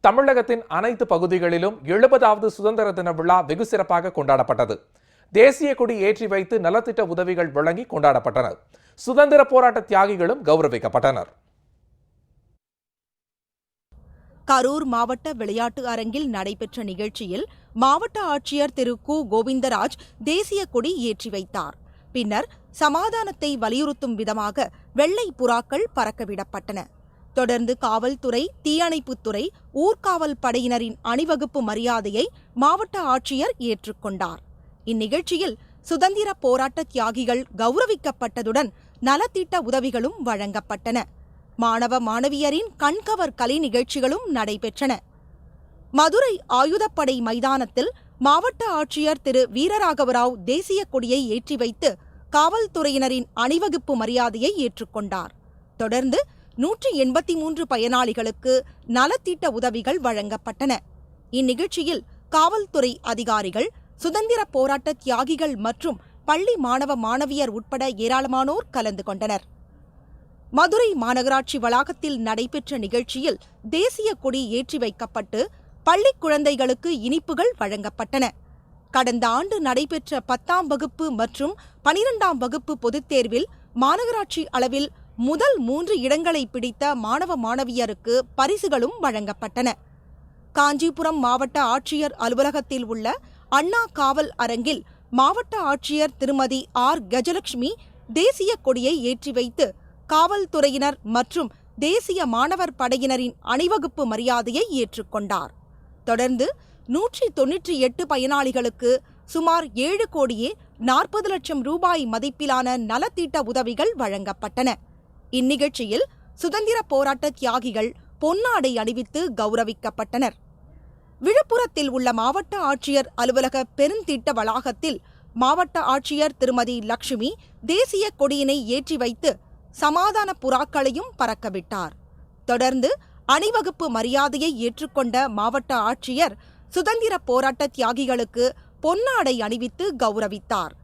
தமிழகத்தின் அனைத்து பகுதிகளிலும் 70வது சுதந்திர தின விழா வெகு சிறப்பாக கொண்டாடப்பட்டது. தேசிய கொடி ஏற்றி வைத்து நலத்திட்ட உதவிகள் வழங்கி கொண்டாடப்பட்டனர். சுதந்திர போராட்ட தியாகிகளும் கௌரவிக்கப்பட்டனர். கரூர் மாவட்ட விளையாட்டு அரங்கில் நடைபெற்ற நிகழ்ச்சியில் மாவட்ட ஆட்சியர் திரு கு கோவிந்தராஜ் தேசிய கொடி ஏற்றி வைத்தார். பின்னர் சமாதானத்தை வலியுறுத்தும் விதமாக வெள்ளை புறாக்கள் பறக்கவிடப்பட்டன. தொடர்ந்து காவல்துறை, தீயணைப்புத்துறை, ஊர்காவல் படையினரின் அணிவகுப்பு மரியாதையை மாவட்ட ஆட்சியர் ஏற்றுக்கொண்டார். இந்நிகழ்ச்சியில் சுதந்திர போராட்ட தியாகிகள் கௌரவிக்கப்பட்டதுடன் நலத்திட்ட உதவிகளும் வழங்கப்பட்டன. மாணவ மாணவியரின் கண்கவர் கலை நிகழ்ச்சிகளும் நடைபெற்றன. மதுரை ஆயுதப்படை மைதானத்தில் மாவட்ட ஆட்சியர் திரு வீரராகவராவ் தேசிய கொடியை ஏற்றி வைத்து காவல்துறையினரின் அணிவகுப்பு மரியாதையை ஏற்றுக்கொண்டார். தொடர்ந்து 183 பயனாளிகளுக்கு நலத்திட்ட உதவிகள் வழங்கப்பட்டன. இந்நிகழ்ச்சியில் காவல்துறை அதிகாரிகள், சுதந்திர போராட்ட தியாகிகள் மற்றும் பள்ளி மாணவ மாணவியர் உட்பட ஏராளமானோர் கலந்து கொண்டனர். மதுரை மாநகராட்சி வளாகத்தில் நடைபெற்ற நிகழ்ச்சியில் தேசிய கொடி ஏற்றி வைக்கப்பட்டு பள்ளி குழந்தைகளுக்கு இனிப்புகள் வழங்கப்பட்டன. கடந்த ஆண்டு நடைபெற்ற 10ஆம் வகுப்பு மற்றும் 12ஆம் வகுப்பு பொதுத் தேர்வில் மாநகராட்சி அளவில் முதல் 3 இடங்களை பிடித்த மாணவ மாணவியருக்கு பரிசுகளும் வழங்கப்பட்டன. காஞ்சிபுரம் மாவட்ட ஆட்சியர் அலுவலகத்தில் உள்ள அண்ணா காவல் அரங்கில் மாவட்ட ஆட்சியர் திருமதி ஆர் கஜலட்சுமி தேசிய கொடியை ஏற்றி வைத்து காவல்துறையினர் மற்றும் தேசிய மாணவர் படையினரின் அணிவகுப்பு மரியாதையை ஏற்றுக்கொண்டார். தொடர்ந்து 198 பயனாளிகளுக்கு சுமார் 7 கோடியே 40 லட்சம் ரூபாய் மதிப்பிலான நலத்திட்ட உதவிகள் வழங்கப்பட்டன. இந்நிகழ்ச்சியில் சுதந்திர போராட்ட தியாகிகள் பொன்னாடை அணிவித்து கௌரவிக்கப்பட்டனர். விழுப்புரத்தில் உள்ள மாவட்ட ஆட்சியர் அலுவலக பெருந்திட்ட வளாகத்தில் மாவட்ட ஆட்சியர் திருமதி லட்சுமி தேசிய கொடியினை ஏற்றி வைத்து சமாதான புறாக்களையும் பறக்கவிட்டார். தொடர்ந்து அணிவகுப்பு மரியாதையை ஏற்றுக்கொண்ட மாவட்ட ஆட்சியர் சுதந்திர போராட்ட தியாகிகளுக்கு பொன்னாடை அணிவித்து கௌரவித்தார்.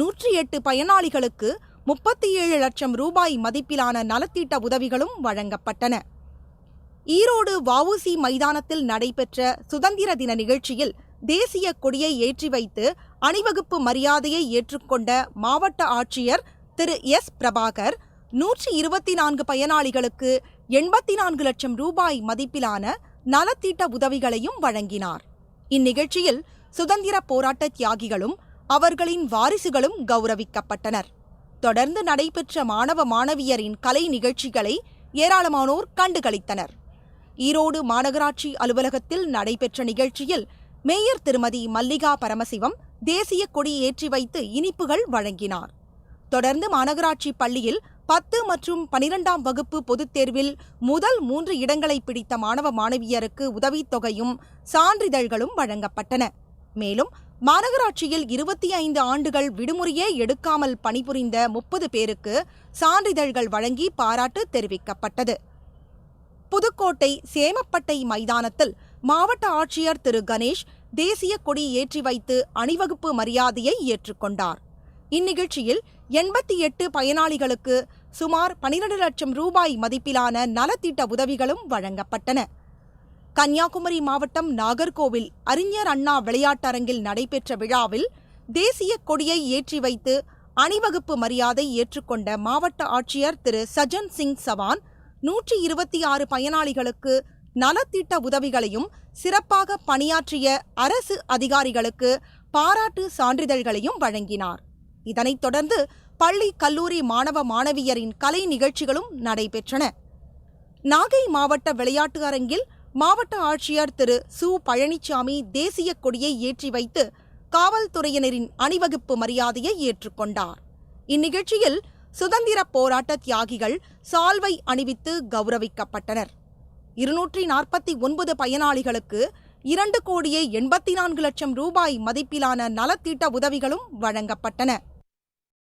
108 பயனாளிகளுக்கு 37 லட்சம் ரூபாய் மதிப்பிலான நலத்திட்ட உதவிகளும் வழங்கப்பட்டன. ஈரோடு வஉசி மைதானத்தில் நடைபெற்ற சுதந்திர தின நிகழ்ச்சியில் தேசிய கொடியை ஏற்றி வைத்து அணிவகுப்பு மரியாதையை ஏற்றுக்கொண்ட மாவட்ட ஆட்சியர் திரு எஸ் பிரபாகர் 124 பயனாளிகளுக்கு 84 லட்சம் ரூபாய் மதிப்பிலான நலத்திட்ட உதவிகளையும் வழங்கினார். இந்நிகழ்ச்சியில் சுதந்திர போராட்ட தியாகிகளும் அவர்களின் வாரிசுகளும் கௌரவிக்கப்பட்டனர். தொடர்ந்து நடைபெற்ற மாணவ மாணவியரின் கலை நிகழ்ச்சிகளை ஏராளமானோர் கண்டுகளித்தனர். ஈரோடு மாநகராட்சி அலுவலகத்தில் நடைபெற்ற நிகழ்ச்சியில் மேயர் திருமதி மல்லிகா பரமசிவம் தேசிய கொடி ஏற்றி வைத்து இனிப்புகள் வழங்கினார். தொடர்ந்து மாநகராட்சி பள்ளியில் 10 மற்றும் 12ஆம் வகுப்பு பொதுத் தேர்வில் முதல் 3 இடங்களை பிடித்த மாணவ மாணவியருக்கு உதவித்தொகையும் சான்றிதழ்களும் வழங்கப்பட்டன. மேலும் மாநகராட்சியில் 25 ஆண்டுகள் விடுமுறையே எடுக்காமல் பணிபுரிந்த 30 பேருக்கு சான்றிதழ்கள் வழங்கி பாராட்டு தெரிவிக்கப்பட்டது. புதுக்கோட்டை சேமப்பட்டை மைதானத்தில் மாவட்ட ஆட்சியர் திரு கணேஷ் தேசிய கொடி ஏற்றி வைத்து அணிவகுப்பு மரியாதையை ஏற்றுக்கொண்டார். இந்நிகழ்ச்சியில் 88 பயனாளிகளுக்கு சுமார் 12 லட்சம் ரூபாய் மதிப்பிலான நலத்திட்ட உதவிகளும் வழங்கப்பட்டன. கன்னியாகுமரி மாவட்டம் நாகர்கோவில் அறிஞர் அண்ணா விளையாட்டரங்கில் நடைபெற்ற விழாவில் தேசிய கொடியை ஏற்றி வைத்து அணிவகுப்பு மரியாதை ஏற்றுக்கொண்ட மாவட்ட ஆட்சியர் திரு சஜன் சிங் சவான் 126 பயனாளிகளுக்கு நலத்திட்ட உதவிகளையும் சிறப்பாக பணியாற்றிய அரசு அதிகாரிகளுக்கு பாராட்டு சான்றிதழ்களையும் வழங்கினார். இதனைத் தொடர்ந்து பள்ளி, கல்லூரி மாணவ மாணவியரின் கலை நிகழ்ச்சிகளும் நடைபெற்றன. நாகை மாவட்ட விளையாட்டு அரங்கில் மாவட்ட ஆட்சியர் திரு சு பழனிசாமி தேசிய கொடியை ஏற்றி வைத்து காவல்துறையினரின் அணிவகுப்பு மரியாதையை ஏற்றுக்கொண்டார். இந்நிகழ்ச்சியில் சுதந்திர போராட்ட தியாகிகள் சால்வை அணிவித்து கௌரவிக்கப்பட்டனர். 249 பயனாளிகளுக்கு 2 கோடியே 84 லட்சம் ரூபாய் மதிப்பிலான நலத்திட்ட உதவிகளும் வழங்கப்பட்டன.